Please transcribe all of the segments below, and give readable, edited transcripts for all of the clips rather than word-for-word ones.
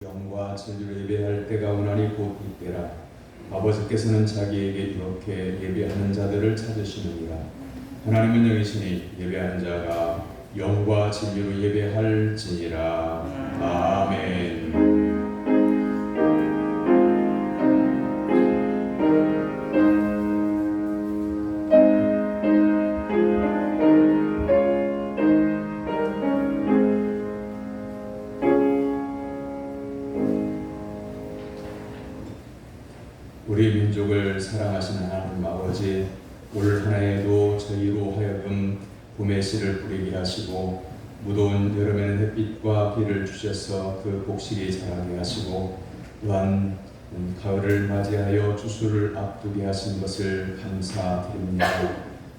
영과 진리로 예배할 때가 오나니 곧 이때라. 아버지께서는 자기에게 이렇게 예배하는 자들을 찾으시느니라. 하나님은 영이시니 예배하는 자가 영과 진리로 예배할지니라. 아멘. 우리 민족을 사랑하시는 하나님 아버지, 올 한 해에도 저희로 하여금 봄의 씨를 뿌리게 하시고 무더운 여름에는 햇빛과 비를 주셔서 그 곡식이 자라게 하시고 또한 가을을 맞이하여 추수를 앞두게 하신 것을 감사드립니다.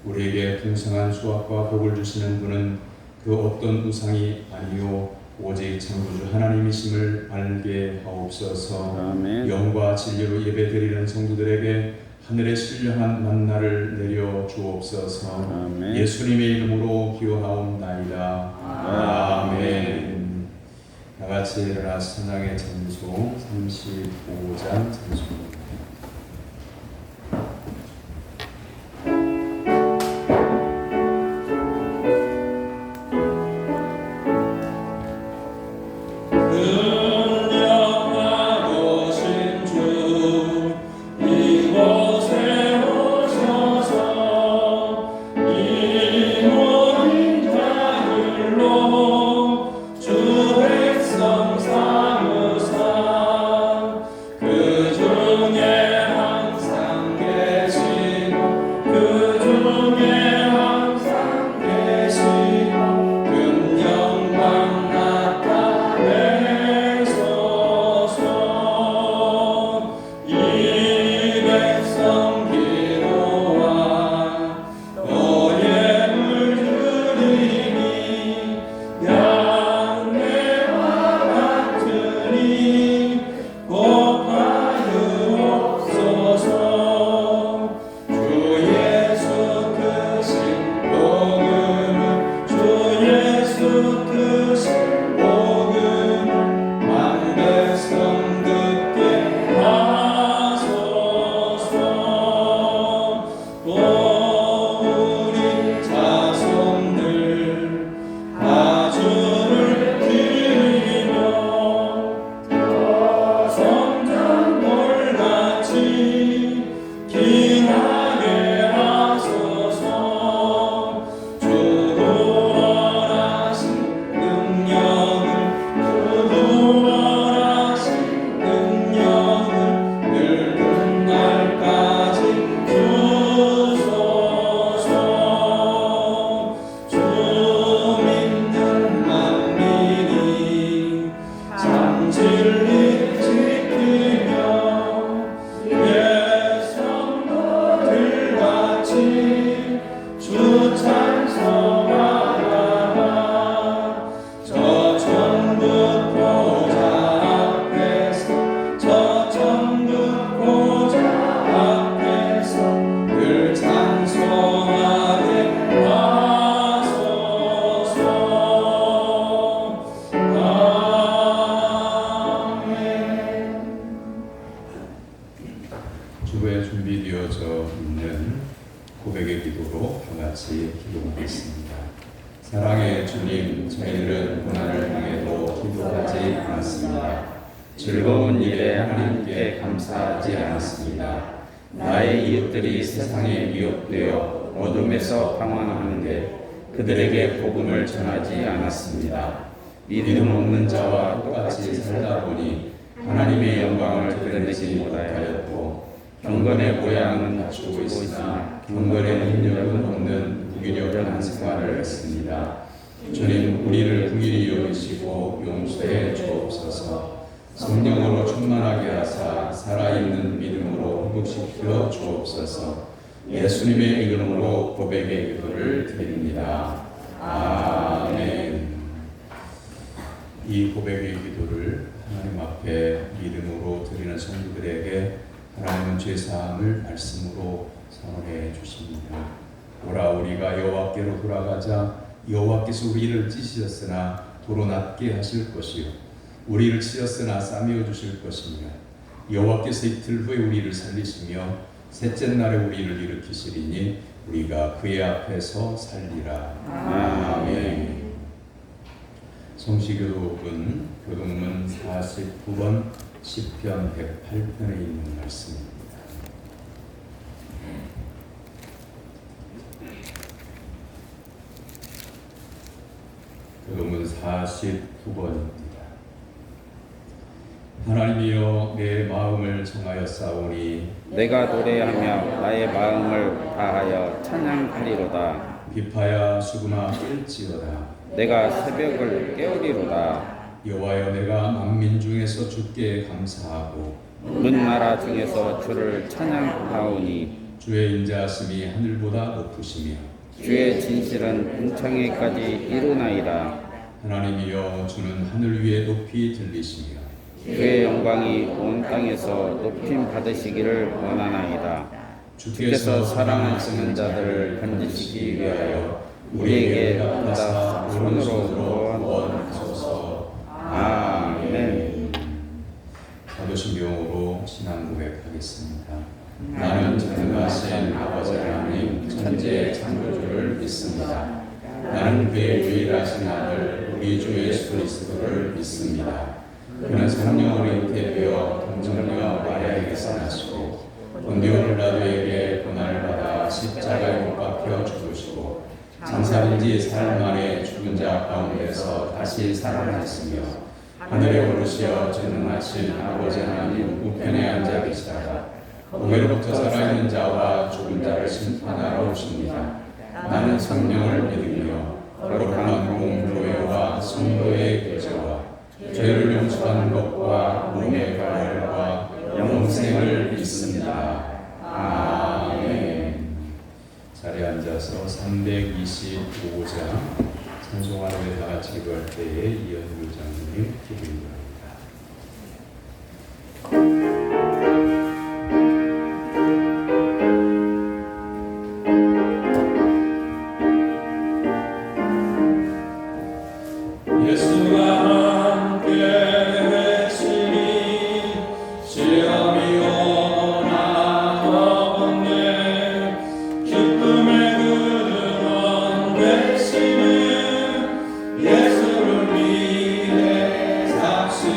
우리에게 풍성한 수확과 복을 주시는 분은 그 어떤 우상이 아니요 오직 창조주 하나님이심을 알게 하옵소서. 아멘. 영과 진리로 예배드리는 성도들에게 하늘의 신령한 만나를 내려 주옵소서. 아멘. 예수님의 이름으로 기원하옵나이다. 아멘. 다같이 일어나 찬양의 찬송 35장 찬송입니다. 주보에 준비되어져 있는 고백의 기도로 다같이 기도하겠습니다. 사랑의 주님, 저희들은 고난을 당해도 기도하지 않았습니다. 즐거운 일에 하나님께 감사하지 않았습니다. 나의 이웃들이 세상에 미혹되어 어둠에서 방황하는데 그들에게 복음을 전하지 않았습니다. 믿음 없는 자와 똑같이 살다 보니 하나님의 영광을 드러내지 못하였고 경건의 모양은 갖추고 있으나 경건의 능력은 없는 무기력한 생활을 했습니다. 주님, 우리를 긍휼히 여기시고 용서해 주옵소서. 성령으로 충만하게 하사 살아있는 믿음으로 회복시켜 주옵소서. 예수님의 이름으로 고백의 기도를 드립니다. 아멘. 이 고백의 기도를 하나님 앞에 믿음으로 드리는 성도들에게 하나님은 죄사함을 말씀으로 선언해 주십니다. 오라, 우리가 여호와께로 돌아가자. 여호와께서 우리를 찢으셨으나 도로 낫게 하실 것이요 우리를 치셨으나 싸매어 주실 것이며 여호와께서 이틀 후에 우리를 살리시며 셋째 날에 우리를 일으키시리니 우리가 그의 앞에서 살리라. 아멘. 성시교독은 교독문 49번 시편 108편에 있는 말씀입니다. 교독문 49번입니다. 하나님이여 내 마음을 정하였사오니 내가 노래하며 나의 마음을 다하여 찬양하리로다. 비파야 수금아 깰지어다. 내가 새벽을 깨우리로다. 여호와여 내가 만민 중에서 주께 감사하고 문 나라 중에서 주를 찬양하오니 주의 인자하심이 하늘보다 높으시며 주의 진실은 궁창에까지 이루나이다. 하나님이여 주는 하늘 위에 높이 들리시며 주의 영광이 온 땅에서 높임 받으시기를 원하나이다. 주께서 사랑하시는 자들을 건지시기 위하여 우리에게 나타나 손으로 구원하소서. 아멘. 사도신경으로 신앙 고백하겠습니다. 나는 전능하신 아버지 하나님 천지의 창조주를 믿습니다. 나는 그의 유일하신 아들 우리 주 예수 그리스도를 믿습니다. 그는 성령으로 잉태되어 동정녀 마리아에게서 나시고 본디오 빌라도에게 고난을 받아 십자가에 못 박혀 죽으시고 장사된 지 사흘 만에 죽은 자 가운데서 다시 살아나셨으며 하늘에 오르시어 전능하신 아버지 하나님 우편에 앉아 계시다가 거기로부터 살아있는 자와 죽은 자를 심판하러 오십니다. 나는 성령을 믿으며 거룩한 공교회와 성도의 교제와 죄를 용서하는 것과 몸의 가혈과 영생을 믿습니다. 아멘. 자리에 앉아서 325장 찬송하는 다 같이 기도할 때에 이현주 장로님 기도입니다. 예수를 위해 삭시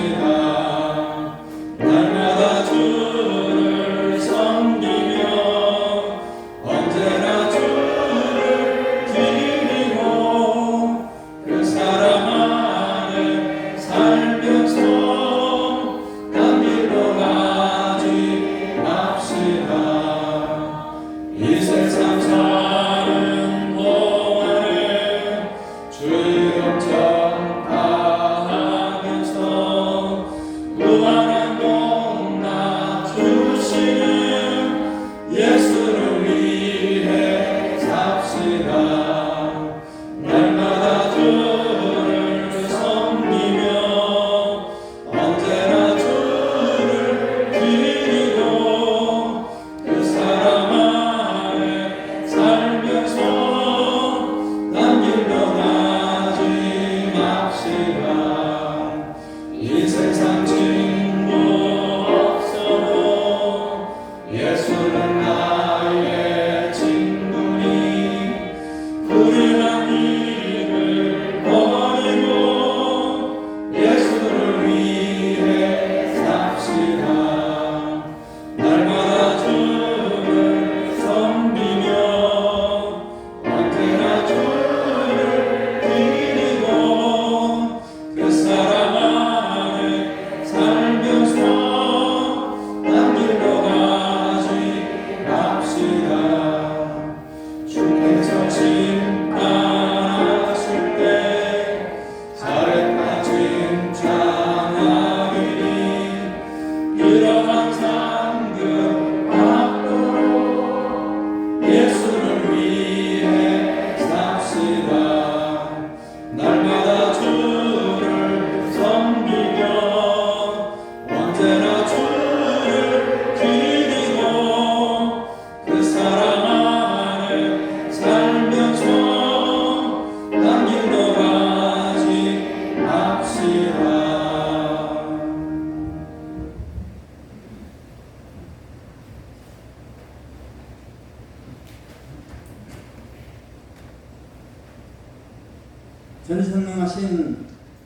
전지전능하신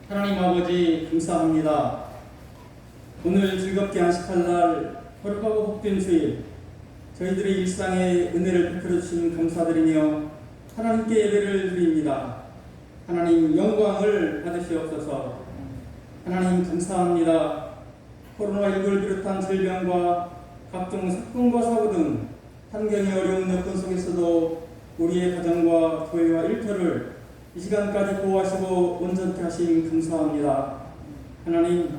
하나님 아버지 감사합니다. 오늘 즐겁게 안식할 날 거룩하고 복된 주일, 저희들의 일상에 은혜를 베풀어 주신 감사드리며 하나님께 예배를 드립니다. 하나님 영광을 받으시옵소서. 하나님 감사합니다. 코로나19를 비롯한 질병과 각종 사건과 사고 등 환경이 어려운 여건 속에서도 우리의 가정과 교회와 일터를 이 시간까지 보호하시고 온전케 하심 감사합니다. 하나님,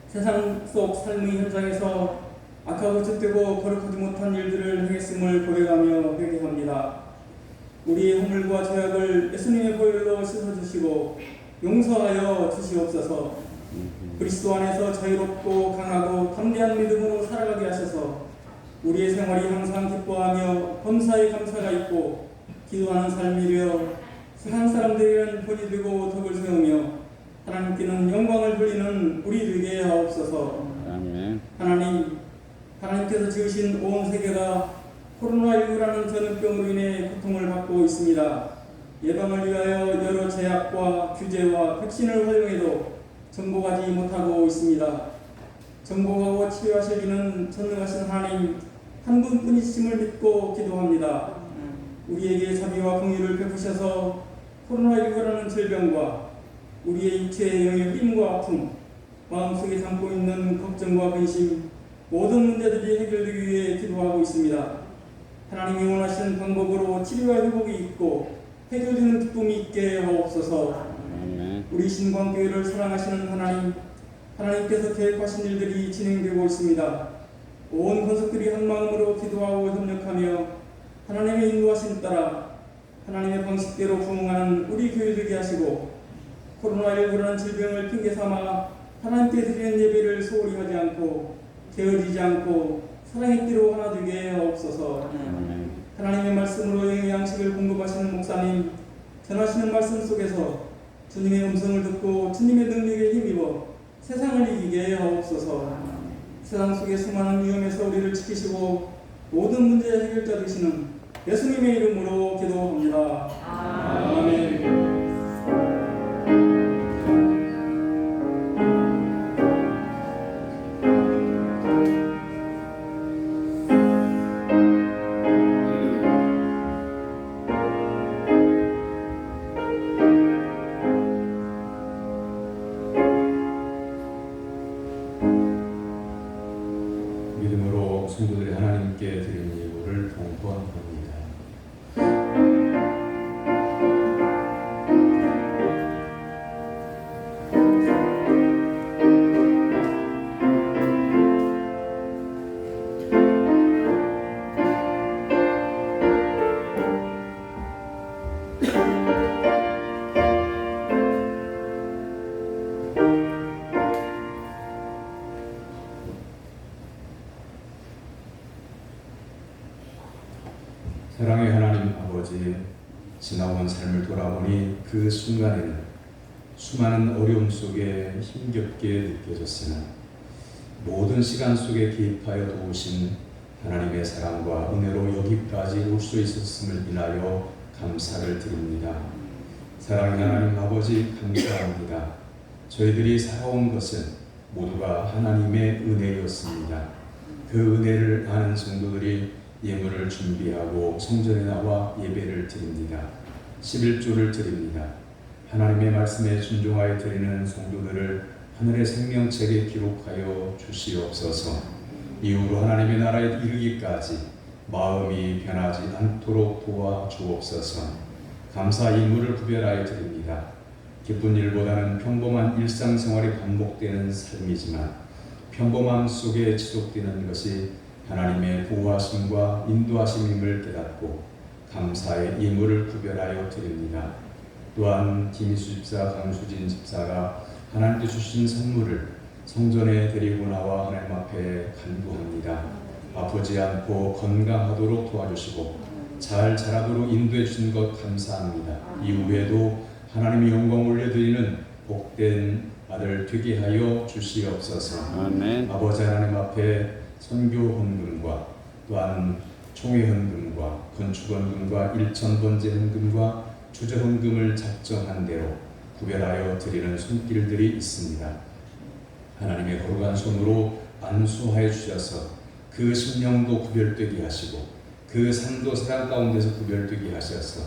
세상 속 삶의 현장에서 악하고 쯧되고 거룩하지 못한 일들을 행했음을 고백하며 회개합니다. 우리의 허물과 죄악을 예수님의 보혈로 씻어주시고 용서하여 주시옵소서. 그리스도 안에서 자유롭고 강하고 담대한 믿음으로 살아가게 하셔서 우리의 생활이 항상 기뻐하며 범사에 감사가 있고 기도하는 삶이 되어 세상 사람들에게는 본이 되고 덕을 세우며 하나님께는 영광을 돌리는 우리 되게 하옵소서. 아멘. 하나님께서 지으신 온 세계가 코로나19라는 전염병으로 인해 고통을 받고 있습니다. 예방을 위하여 여러 제약과 규제와 백신을 활용해도 정복하지 못하고 있습니다. 정복하고 치료하실 이는 전능하신 하나님 한 분뿐이심을 믿고 기도합니다. 우리에게 자비와 공의를 베푸셔서 코로나19라는 질병과 우리의 육체의 영의 힘과 아픔, 마음속에 담고 있는 걱정과 근심, 모든 문제들이 해결되기 위해 기도하고 있습니다. 하나님이 원하시는 방법으로 치료와 회복이 있고 해결되는 기쁨이 있게 하옵소서. 우리 신광교회를 사랑하시는 하나님께서 계획하신 일들이 진행되고 있습니다. 온 권속들이 한 마음으로 기도하고 협력하며 하나님의 인도하심 따라 하나님의 방식대로 부응하는 우리 교회 되게 하시고 코로나19라는 질병을 핑계삼아 하나님께 드리는 예배를 소홀히 하지 않고 게으르지 않고 사랑의 띠로 하나 되게 하옵소서. 하나님의 말씀으로 영의 양식을 공급하시는 목사님, 전하시는 말씀 속에서 주님의 음성을 듣고 주님의 능력에 힘입어 세상을 이기게 하옵소서. 세상 속의 수많은 위험에서 우리를 지키시고 모든 문제의 해결자 되시는 예수님의 이름으로 기도합니다. 아멘. 믿음으로 성도들이 하나님께 드리는 예물을 봉헌합니다. 사랑의 하나님 아버지, 지나온 삶을 돌아보니 그 순간에는 수많은 어려움 속에 힘겹게 느껴졌으나 모든 시간 속에 개입하여 도우신 하나님의 사랑과 은혜로 여기까지 올 수 있었음을 인하여 감사를 드립니다. 사랑의 하나님 아버지, 감사합니다. 저희들이 살아온 것은 모두가 하나님의 은혜였습니다. 그 은혜를 아는 성도들이 예물을 준비하고 성전에 나와 예배를 드립니다. 11조를 드립니다. 하나님의 말씀에 순종하여 드리는 성도들을 하늘의 생명책에 기록하여 주시옵소서. 이후로 하나님의 나라에 이르기까지 마음이 변하지 않도록 도와주옵소서. 감사 예물을 구별하여 드립니다. 기쁜 일보다는 평범한 일상생활이 반복되는 삶이지만 평범함 속에 지속되는 것이 하나님의 보호하심과 인도하심임을 깨닫고 감사의 예물을 구별하여 드립니다. 또한 김희수 집사, 강수진 집사가 하나님께 주신 선물을 성전에 데리고 나와 하나님 앞에 간구합니다. 아프지 않고 건강하도록 도와주시고 잘 자라도록 인도해 주신 것 감사합니다. 이후에도 하나님의 영광 올려드리는 복된 아들 되게 하여 주시옵소서. 아멘. 아버지 하나님 앞에 선교 헌금과 또한 총회 헌금과 건축 헌금과 일천 번제 헌금과 주저헌금을 작정한 대로 구별하여 드리는 손길들이 있습니다. 하나님의 거룩한 손으로 안수하여 주셔서 그 심령도 구별되게 하시고 그 삶도 사랑 가운데서 구별되게 하셔서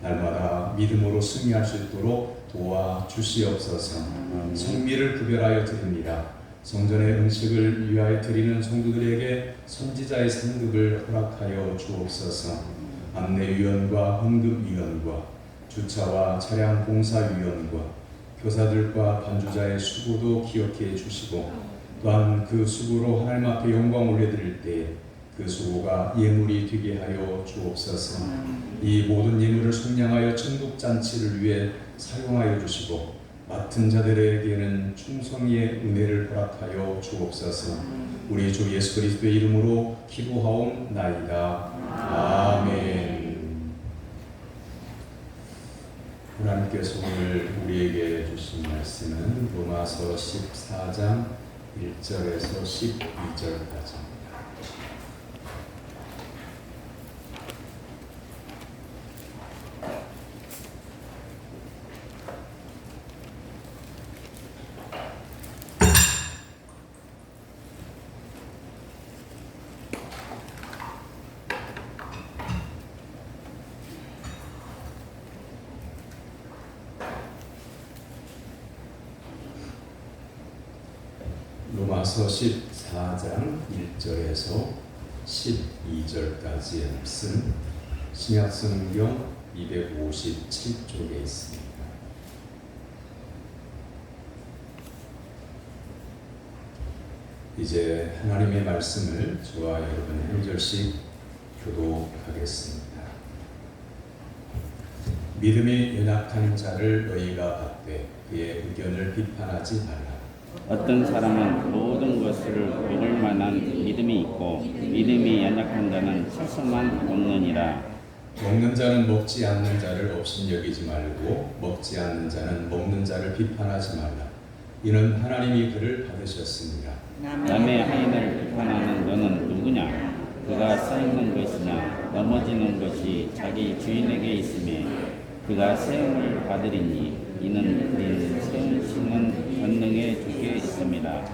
날마다 믿음으로 승리할 수 있도록 도와주시옵소서. 성미를 구별하여 드립니다. 성전의 음식을 위하여 드리는 성도들에게 선지자의 상급을 허락하여 주옵소서. 안내위원과 헌금위원과 주차와 차량 봉사위원과 교사들과 반주자의 수고도 기억해 주시고 또한 그 수고로 하나님 앞에 영광 올려드릴 때에 그 수고가 예물이 되게 하여 주옵소서. 이 모든 예물을 속량하여 천국잔치를 위해 사용하여 주시고 맡은 자들에게는 충성의 은혜를 허락하여 주옵소서. 우리 주 예수 그리스도의 이름으로 기도하옵나이다. 아멘. 하나님께서 오늘 우리에게 주신 말씀은 로마서 14장 1절에서 12절까지입니다. 로마서 14장 1절에서 12절까지의 말씀 신약성경 257쪽에 있습니다. 이제 하나님의 말씀을 저와 여러분 한 절씩 교독하겠습니다. 믿음이 연약한 자를 너희가 받되 그의 의견을 비판하지 말라. 어떤 사람은 모든 것을 먹을 만한 믿음이 있고 믿음이 연약한 자는 채소만 먹느니라. 먹는 자는 먹지 않는 자를 업신여기지 말고 먹지 않는 자는 먹는 자를 비판하지 말라. 이는 하나님이 그를 받으셨습니다. 남의 하인을 비판하는 너는 누구냐? 그가 서 있는 것이냐 넘어지는 것이 자기 주인에게 있음에 그가 세움을 받으리니 이는 그린 세우시는 권능에 주께 있습니다.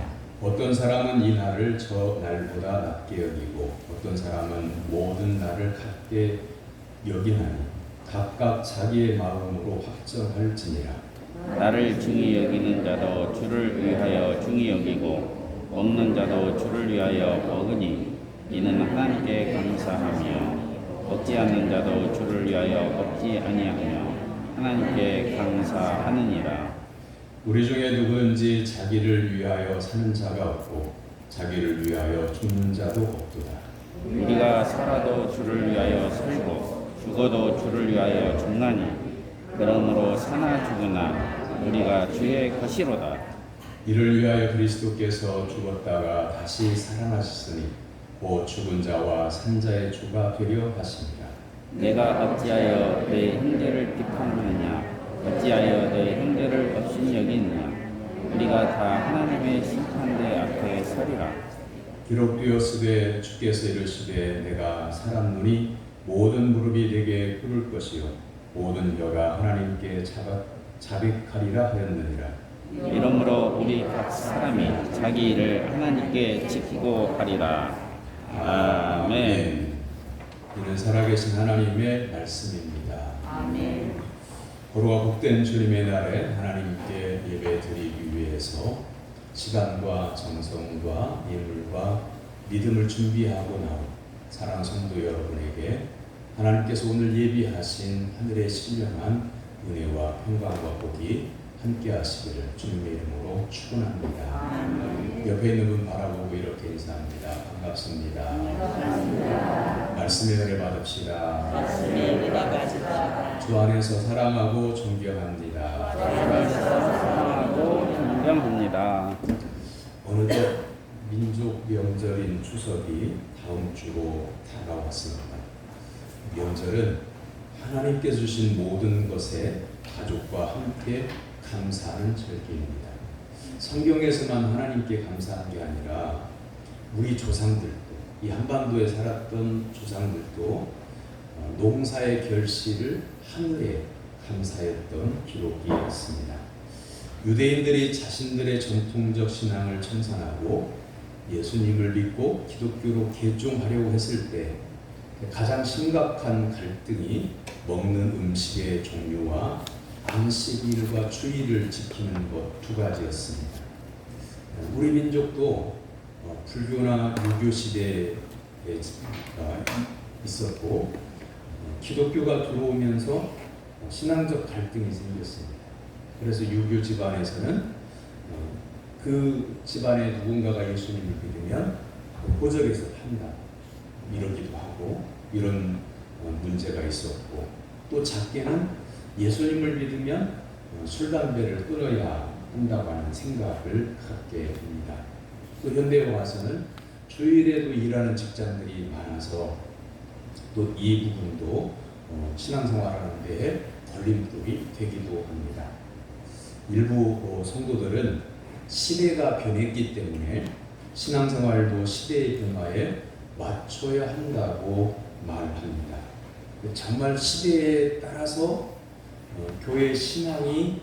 어떤 사람은 이 날을 저 날보다 낮게 여기고 어떤 사람은 모든 날을 같게 여기나니 각각 자기의 마음으로 확정할지니라. 나를 중히 여기는 자도 주를 위하여 중히 여기고 먹는 자도 주를 위하여 먹으니 이는 하나님께 감사하며 먹지 않는 자도 주를 위하여 먹지 아니하며 하나님께 감사하느니라. 우리 중에 누구든지 자기를 위하여 사는 자가 없고 자기를 위하여 죽는 자도 없도다. 우리가 살아도 주를 위하여 살고 죽어도 주를 위하여 죽나니 그러므로 사나 죽으나 우리가 주의 것이로다. 이를 위하여 그리스도께서 죽었다가 다시 살아나셨으니 곧 죽은 자와 산 자의 주가 되려 하십니다. 내가 어찌하여 내 형제를 비판하느냐? 어찌하여 내 형제를 업신여기느냐? 우리가 다 하나님의 심판대 앞에 서리라. 기록되었으되 주께서 이르시되 내가 살았노니 모든 무릎이 내게 꿇을 것이요 모든 혀가 하나님께 자백하리라 하였느니라. 이러므로 우리 각 사람이 자기 일을 하나님께 지키고 하리라. 아멘. 이는 살아계신 하나님의 말씀입니다. 아멘. 거룩하 복된 주님의 날에 하나님께 예배 드리기 위해서 시간과 정성과 예물과 믿음을 준비하고 나온 사랑 성도 여러분에게 하나님께서 오늘 예비하신 하늘의 신령한 은혜와 평강과 복이 함께 하시기를 주님의 이름으로 축원합니다. 옆에 있는 분 바라보고 이렇게 인사합니다. 반갑습니다. 말씀의 은혜 받읍시다. 말씀의 은혜 받으시다. 주 안에서 사랑하고 존경합니다. 사랑하고 존경합니다. 어느덧 민족 명절인 추석이 다음 주로 다가왔습니다. 명절은 하나님께서 주신 모든 것에 가족과 함께 감사하는 절기입니다. 성경에서만 하나님께 감사한 게 아니라 우리 조상들도 이 한반도에 살았던 조상들도 농사의 결실을 하늘에 감사했던 기록이었습니다. 유대인들이 자신들의 전통적 신앙을 청산하고 예수님을 믿고 기독교로 개종하려고 했을 때 가장 심각한 갈등이 먹는 음식의 종류와 안식일과 주일을 지키는 것 두 가지였습니다. 우리 민족도 불교나 유교 시대에 있었고 기독교가 들어오면서 신앙적 갈등이 생겼습니다. 그래서 유교 집안에서는 그 집안의 누군가가 예수님을 믿으면 호적에서 판다 이러기도 하고 이런 문제가 있었고 또 작게는 예수님을 믿으면 술, 담배를 끊어야 한다고 하는 생각을 갖게 됩니다. 또 현대에 와서는 주일에도 일하는 직장들이 많아서 또 이 부분도 신앙생활하는 데에 걸림돌이 되기도 합니다. 일부 성도들은 시대가 변했기 때문에 신앙생활도 시대의 변화에 맞춰야 한다고 말합니다. 정말 시대에 따라서 교회 신앙이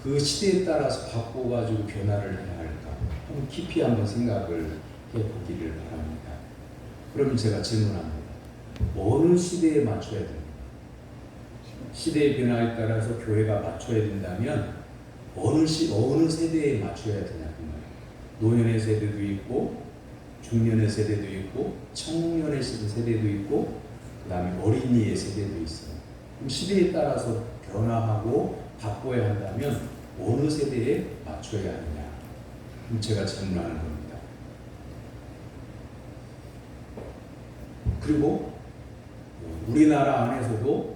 그 시대에 따라서 바꿔가지고 변화를 해야 할까? 한번 깊이 한번 생각을 해보기를 바랍니다. 그럼 제가 질문합니다. 어느 시대에 맞춰야 됩니까? 시대의 변화에 따라서 교회가 맞춰야 된다면 어느 세대에 맞춰야 되냐 그 말이에요. 노년의 세대도 있고 중년의 세대도 있고 청년의 세대도 있고 그 다음에 어린이의 세대도 있어요. 그럼 시대에 따라서 변화하고 바꿔야 한다면 어느 세대에 맞춰야 하느냐? 그럼 제가 질문하는 겁니다. 그리고 우리나라 안에서도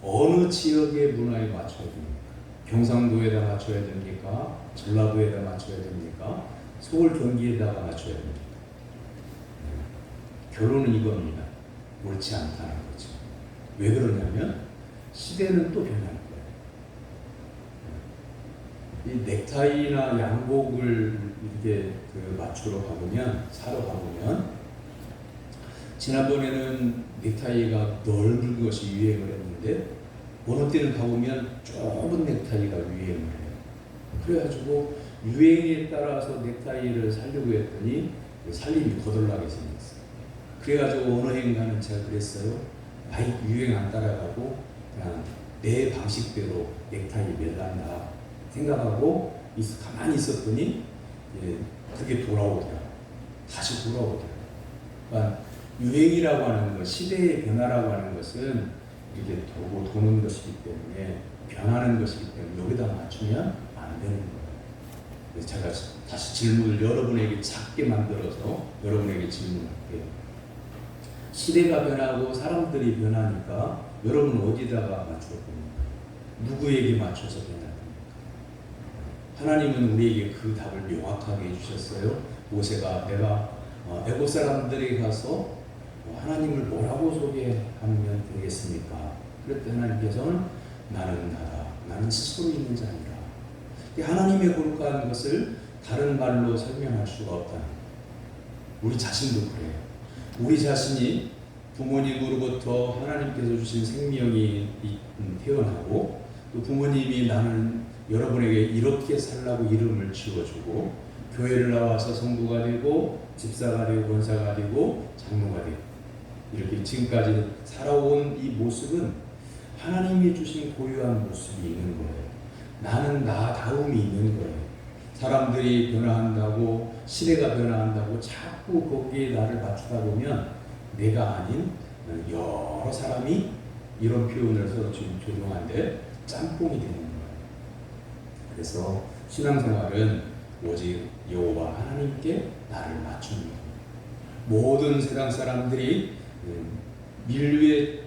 어느 지역의 문화에 맞춰야 됩니까? 경상도에다 맞춰야 됩니까? 전라도에다 맞춰야 됩니까? 서울 경기에다가 맞춰야 됩니까? 결론은 이겁니다. 옳지 않다는 거죠. 왜 그러냐면 시대는 또 변할 거예요. 이 넥타이나 양복을 이렇게 맞추러 가보면 사러 가보면 지난번에는 넥타이가 넓은 것이 유행을 했는데 어느 때는 가보면 좁은 넥타이가 유행을 해요. 그래가지고 유행에 따라서 넥타이를 살려고 했더니 살림이 거덜나게 생겼어요. 그래가지고 어느 행가는 제가 그랬어요. 아이 유행 안 따라가고 그냥 내 방식대로 넥타이 멜란다 생각하고 가만히 있었더니 그게 돌아오더라고요. 다시 돌아오더라고요. 그러니까 유행이라고 하는 것, 시대의 변화라고 하는 것은 이게 돌고 도는 것이기 때문에 변하는 것이기 때문에 여기다 맞추면 안 되는 거예요. 그래서 제가 다시 질문을 여러분에게 작게 만들어서 여러분에게 질문할게요. 시대가 변하고 사람들이 변하니까 여러분 어디다가 맞출 겁니까? 누구에게 맞춰서 변할 겁니까? 하나님은 우리에게 그 답을 명확하게 해주셨어요. 모세가 내가 애국 사람들에게 가서 하나님을 뭐라고 소개하면 되겠습니까? 그랬더니 하나님께서는 나는 나다. 나는 스스로 있는 자니라. 하나님의 거룩한 것을 다른 말로 설명할 수가 없다. 우리 자신도 그래요. 우리 자신이 부모님으로부터 하나님께서 주신 생명이 태어나고 또 부모님이 나는 여러분에게 이렇게 살라고 이름을 지어주고 교회를 나와서 성도가 되고 집사가 되고 권사가 되고 장로가 되고 이렇게 지금까지 살아온 이 모습은 하나님이 주신 고유한 모습이 있는 거예요. 나는 나다움이 있는 거예요. 사람들이 변화한다고 시대가 변화한다고 자꾸 거기에 나를 맞추다 보면 내가 아닌 여러 사람이 이런 표현을 써서 지금 조용한데 짬뽕이 되는 거예요. 그래서 신앙생활은 오직 여호와 하나님께 나를 맞추는 겁니다. 모든 세상 사람들이 인류의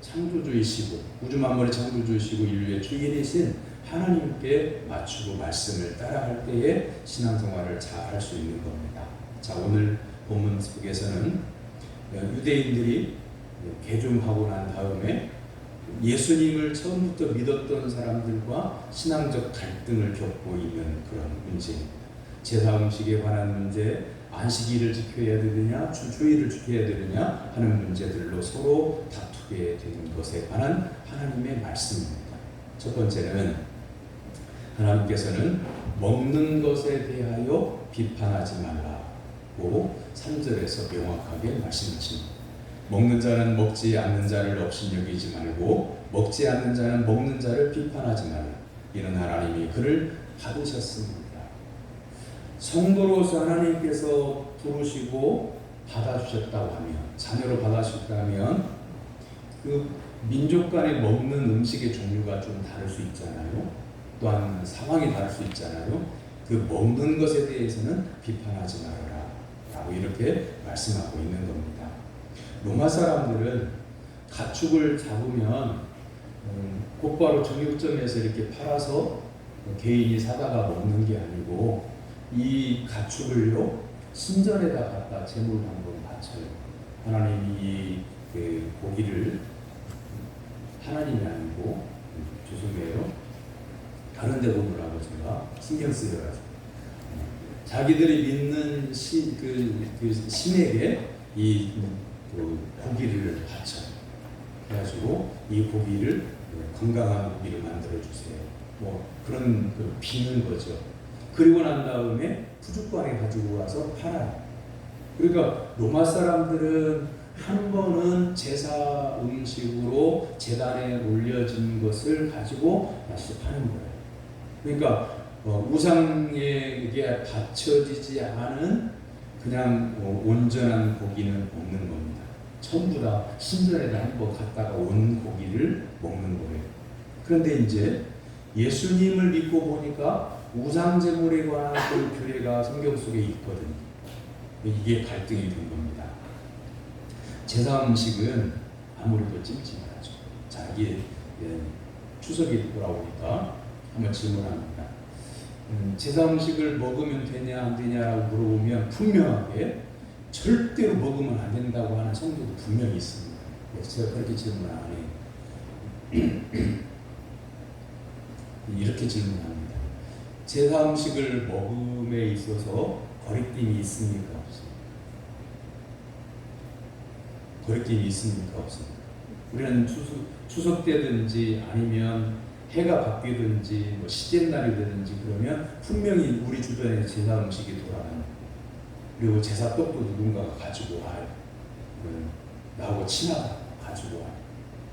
창조주이시고 우주 만물의 창조주이시고 인류의 주인이신 하나님께 맞추고 말씀을 따라할 때에 신앙생활을 잘 할 수 있는 겁니다. 자, 오늘 본문 속에서는 유대인들이 개종하고 난 다음에 예수님을 처음부터 믿었던 사람들과 신앙적 갈등을 겪고 있는 그런 문제입니다. 제사 음식에 관한 문제, 안식일을 지켜야 되느냐, 주일을 지켜야 되느냐 하는 문제들로 서로 다투게 먹게 되는 것에 관한 하나님의 말씀입니다. 첫 번째는 하나님께서는 먹는 것에 대하여 비판하지 말라고 3절에서 명확하게 말씀하십니다. 먹는 자는 먹지 않는 자를 업신여기지 말고 먹지 않는 자는 먹는 자를 비판하지 말라. 이는 하나님이 그를 받으셨습니다. 성도로서 하나님께서 부르시고 받아주셨다고 하면, 자녀로 받아주셨다면 그 민족 간에 먹는 음식의 종류가 좀 다를 수 있잖아요. 또한 상황이 다를 수 있잖아요. 그 먹는 것에 대해서는 비판하지 말아라 라고 이렇게 말씀하고 있는 겁니다. 로마 사람들은 가축을 잡으면 곧바로 정육점에서 이렇게 팔아서 개인이 사다가 먹는 게 아니고 이 가축을요 신전에다 갖다 제물 한번 바쳐요. 하나님이 그 고기를, 하나님이 아니고 죄송해요, 다른 데 보느라고 제가 신경 쓰여가지고 자기들이 믿는 신에게 이 고기를 바쳐요. 그래가지고 이 고기를 건강한 고기를 만들어 주세요. 뭐 그런 비는 거죠. 그리고 난 다음에 푸주간에 가지고 와서 팔아요. 그러니까 로마 사람들은 한 번은 제사 음식으로 제단에 올려진 것을 가지고 다시 파는 거예요. 그러니까 우상에게 바쳐지지 않은 그냥 온전한 고기는 없는 겁니다. 전부 다 신전에다 한번 갖다가 온 고기를 먹는 거예요. 그런데 이제 예수님을 믿고 보니까 우상 제물에 관한 그 규례가 성경 속에 있거든요. 이게 갈등이 된 겁니다. 제사 음식은 아무래도 찜찜하죠. 자, 이게 추석이 돌아오니까 한번 질문합니다. 제사 음식을 먹으면 되냐 안 되냐라고 물어보면 분명하게 절대로 먹으면 안 된다고 하는 성도도 분명히 있습니다. 제가 그렇게 질문 안 해요. 이렇게 질문합니다. 제사 음식을 먹음에 있어서 거리낌이 있습니까? 없습니까? 거리낌이 있습니까? 없습니까? 우리는 추석 때든지 아니면 해가 바뀌든지 뭐 시제날이 되든지 그러면 분명히 우리 주변에 제사 음식이 돌아가요. 그리고 제사 떡도 누군가가 가지고 와요. 나하고 친하다고 가지고 와요.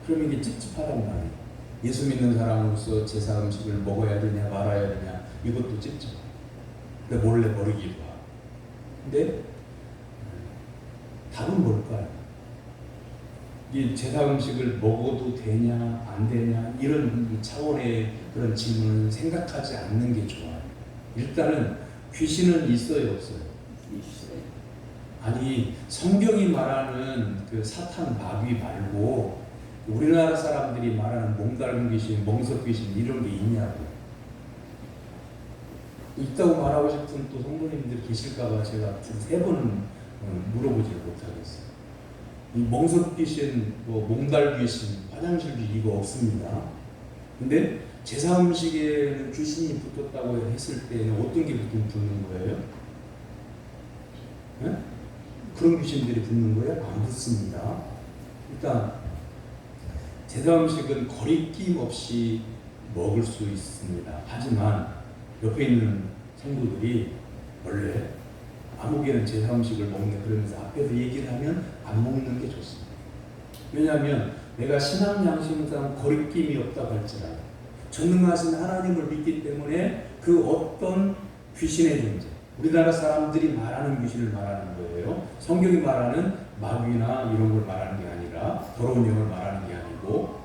그러면 이게 찝찝하단 말이에요. 예수 믿는 사람으로서 제사 음식을 먹어야 되냐 말아야 되냐 이것도 찝찝해. 근데 몰래 버리기도 하고. 근데 답은 뭘까요? 이 제사 음식을 먹어도 되냐 안 되냐 이런 차원의 그런 질문을 생각하지 않는 게 좋아요. 일단은 귀신은 있어요 없어요? 아니 성경이 말하는 그 사탄 마귀 말고 우리나라 사람들이 말하는 몸다른 귀신, 멍석 귀신 이런 게 있냐고. 있다고 말하고 싶은 또 성도님들 계실까봐 제가 세 번은 물어보지 못하겠어요. 이 멍석 귀신, 뭐 몸달 귀신, 화장실 귀신 이거 없습니다. 근데 제사 음식에는 귀신이 붙었다고 했을 때는 어떤 게 붙는 거예요? 네? 그런 귀신들이 붙는 거예요? 안 붙습니다. 일단 제사 음식은 거리낌 없이 먹을 수 있습니다. 하지만 옆에 있는 성도들이 원래 아무개는 제사 음식을 먹네 그러면서 앞에서 얘기를 하면 안 먹는 게 좋습니다. 왜냐하면 내가 신앙 양심상 거리낌이 없다고 할지라도 전능하신 하나님을 믿기 때문에 그 어떤 귀신의 존재, 우리나라 사람들이 말하는 귀신을 말하는 거예요. 성경이 말하는 마귀나 이런 걸 말하는 게 아니라 더러운 영을 말하는 게 아니고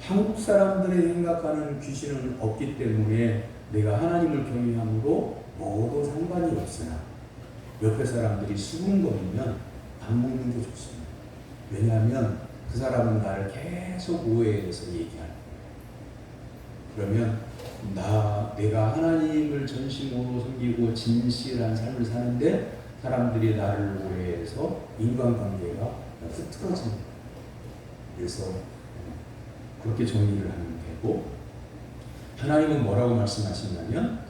한국 사람들이 생각하는 귀신은 없기 때문에 내가 하나님을 경외함으로 먹어도 상관이 없으나 옆에 사람들이 수군거리면 안 먹는 게 좋습니다. 왜냐하면 그 사람은 나를 계속 오해해서 얘기하는 거예요. 그러면 내가 하나님을 전심으로 섬기고 진실한 삶을 사는데 사람들이 나를 오해해서 인간관계가 흐트러집니다. 그래서 그렇게 정리를 하면 되고, 하나님은 뭐라고 말씀하시냐면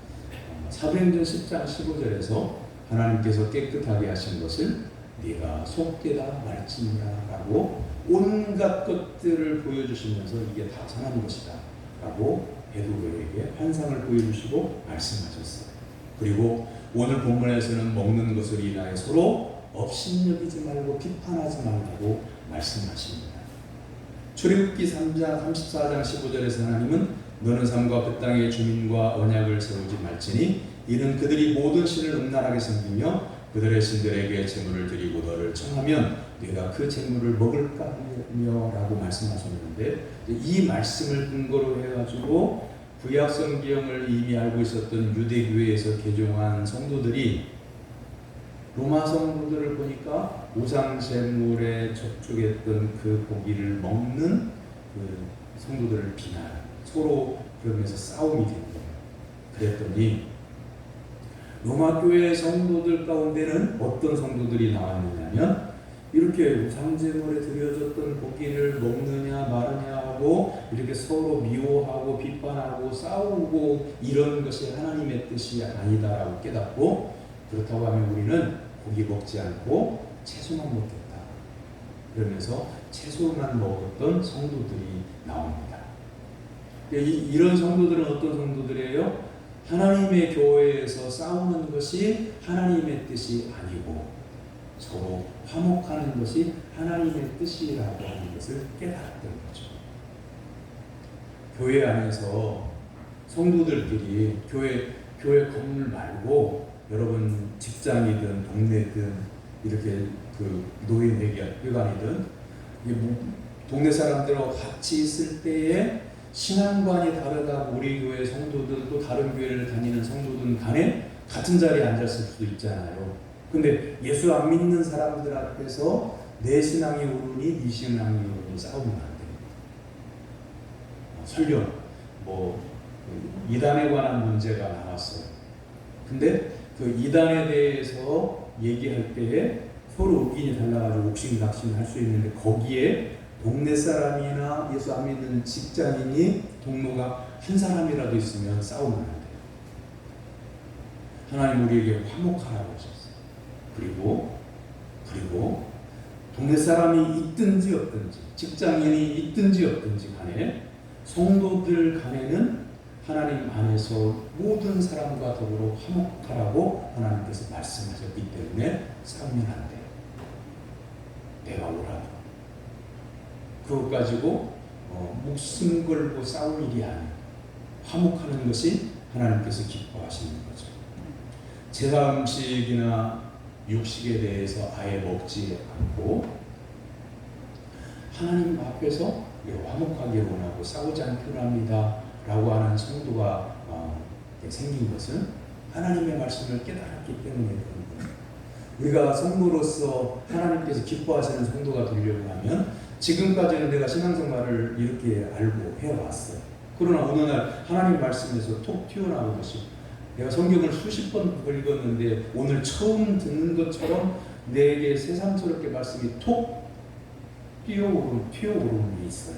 사도행전 10장 15절에서 하나님께서 깨끗하게 하신 것을 네가 속되다 말지니라 라고 온갖 것들을 보여주시면서 이게 다 선한 것이다 라고 베드로에게 환상을 보여주시고 말씀하셨어요. 그리고 오늘 본문에서는 먹는 것을 인하여 서로 업신여기지 말고 비판하지 말라고 말씀하십니다. 출애굽기 3장 34장 15절에서 하나님은 너는 삶과 그 땅의 주민과 언약을 세우지 말지니 이는 그들이 모든 신을 음란하게 섬기며 그들의 신들에게 제물을 드리고 너를 청하면 네가 그 제물을 먹을까 하며 라고 말씀하셨는데, 이 말씀을 근거로 해가지고 구약 성경을 이미 알고 있었던 유대교회에서 개종한 성도들이 로마 성도들을 보니까 우상 제물에 접촉했던 그 고기를 먹는 그 성도들을 비난, 서로 그러면서 싸움이 된 거예요. 그랬더니 로마 교회 성도들 가운데는 어떤 성도들이 나왔느냐면 이렇게 우상 제물에 드려졌던 고기를 먹느냐 마느냐 하고 이렇게 서로 미워하고 비판하고 싸우고 이런 것이 하나님의 뜻이 아니다라고 깨닫고, 그렇다고 하면 우리는 고기 먹지 않고 채소만 먹겠다 그러면서 채소만 먹었던 성도들이 나옵니다. 이런 성도들은 어떤 성도들이에요? 하나님의 교회에서 싸우는 것이 하나님의 뜻이 아니고 서로 화목하는 것이 하나님의 뜻이라고 하는 것을 깨달았던 거죠. 교회 안에서 성도들끼리 교회 건물 말고 여러분 직장이든 동네든 이렇게 그 노인회관이든 동네 사람들하고 같이 있을 때에 신앙관이 다르다고 우리 교회 성도들 또 다른 교회를 다니는 성도들 간에 같은 자리에 앉았을 수도 있잖아요. 근데 예수 안 믿는 사람들 앞에서 내 신앙이 오르니 네 신앙이 오르니 싸우면 안 됩니다. 설령 이단에 관한 문제가 나왔어요. 근데 그 이단에 대해서 얘기할 때에 서로 의견이 달라가지고 옥신각신 할 수 있는데 거기에 동네 사람이나 예수 안 믿는 직장인이 동료가 한 사람이라도 있으면 싸우면 안 돼요. 하나님 우리에게 화목하라고 하셨어요. 그리고 동네 사람이 있든지 없든지 직장인이 있든지 없든지 간에 성도들 간에는 하나님 안에서 모든 사람과 더불어 화목하라고 하나님께서 말씀하셨기 때문에 싸우면 안 돼요. 내가 오라도 그것 가지고 목숨 걸고 싸울 일이 아니에요. 화목하는 것이 하나님께서 기뻐하시는 거죠. 제사 음식이나 육식에 대해서 아예 먹지 않고 하나님 앞에서 화목하게 원하고 싸우지 않기로 합니다 라고 하는 성도가 생긴 것은 하나님의 말씀을 깨달았기 때문에 그런 거예요. 우리가 성도로서 하나님께서 기뻐하시는 성도가 되려고 하면 지금까지는 내가 신앙생활을 이렇게 알고 해왔어요. 그러나 어느 날 하나님 말씀에서 톡 튀어나오듯이 내가 성경을 수십 번 읽었는데 오늘 처음 듣는 것처럼 내게 새삼스럽게 말씀이 톡 튀어오르는 게 있어요.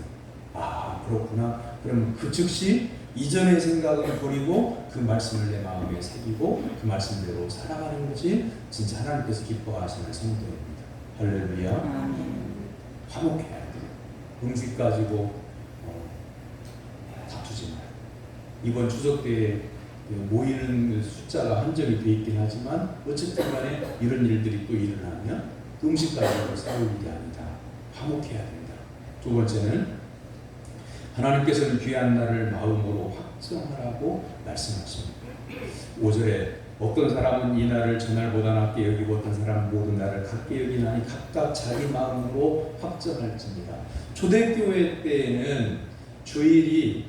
아 그렇구나. 그러면 그 즉시 이전의 생각을 버리고 그 말씀을 내 마음에 새기고 그 말씀대로 살아가는 것이 진짜 하나님께서 기뻐하시는 성도입니다. 할렐루야. 화목해야 돼요. 음식 가지고 다투지 마요. 이번 추석 때에 모이는 숫자가 한정이 돼 있긴 하지만 어쨌든 간에 이런 일들이 또 일어나면 음식 가지고 싸울 일이 아니다. 화목해야 된다. 두 번째는 하나님께서는 귀한 날을 마음으로 확정하라고 말씀하십니다. 5절에 어떤 사람은 이 날을 전날보다 낮게 여기고 어떤 사람은 모든 날을 같게 여기나니 각각 자기 마음으로 확정할지니라. 초대교회 때에는 주일이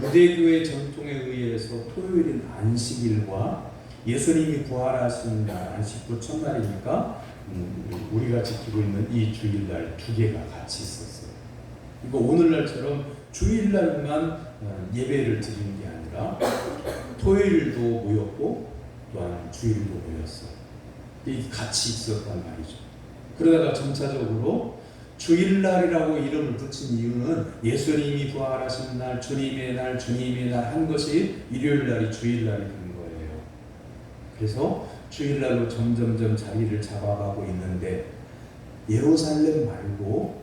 유대교회 전통에 의해서 토요일인 안식일과 예수님이 부활하신 날 안식구 첫날이니까 우리가 지키고 있는 이 주일날 두 개가 같이 있었어요. 이거 오늘날처럼 주일날만 예배를 드리는 게 아니라 토요일도 모였고 또한 주일도 모였어요. 이게 같이 있었단 말이죠. 그러다가 점차적으로 주일날이라고 이름을 붙인 이유는 예수님이 부활하신 날, 주님의 날 한 것이 일요일날이 주일날이 된 거예요. 그래서 주일날로 점점점 자리를 잡아가고 있는데 예루살렘 말고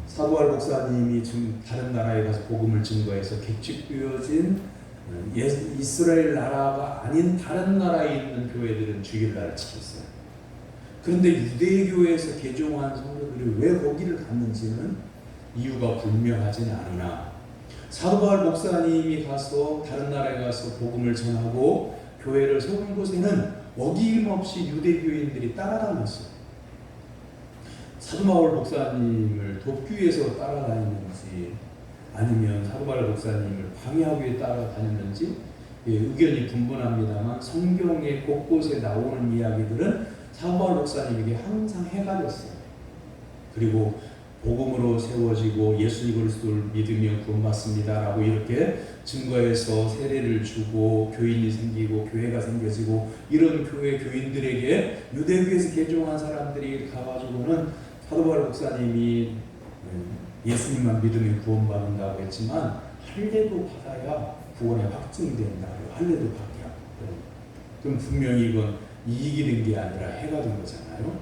사도할 목사님이 지금 다른 나라에 가서 복음을 증거해서 객집되어진 이스라엘 나라가 아닌 다른 나라에 있는 교회들은 주일날을 지켰어요. 그런데 유대교에서 개종한 성도들이 왜 거기를 갔는지는 이유가 불명하지는 않으나 사도 바울 목사님이 가서 다른 나라에 가서 복음을 전하고 교회를 세운 곳에는 어김없이 유대교인들이 따라다녔어요. 사도 바울 목사님을 돕기 위해서 따라다니는지 아니면 사도 바울 목사님을 방해하기 위해 따라다녔는지 의견이 분분합니다만 성경의 곳곳에 나오는 이야기들은 사도 바울 목사님에게 항상 해가 됐어요. 그리고 복음으로 세워지고 예수 그리스도를 믿으며 구원받습니다라고 이렇게 증거해서 세례를 주고 교인이 생기고 교회가 생겨지고 이런 교회 교인들에게 유대교에서 개종한 사람들이 가가지고는 사도 바울 목사님이 예수님만 믿으면 구원받는다고 했지만 할례도 받아야 구원이 확증된다고 할례도 받게 하고 그럼 분명히 이건 이익이 된 게 아니라 해가 된 거잖아요.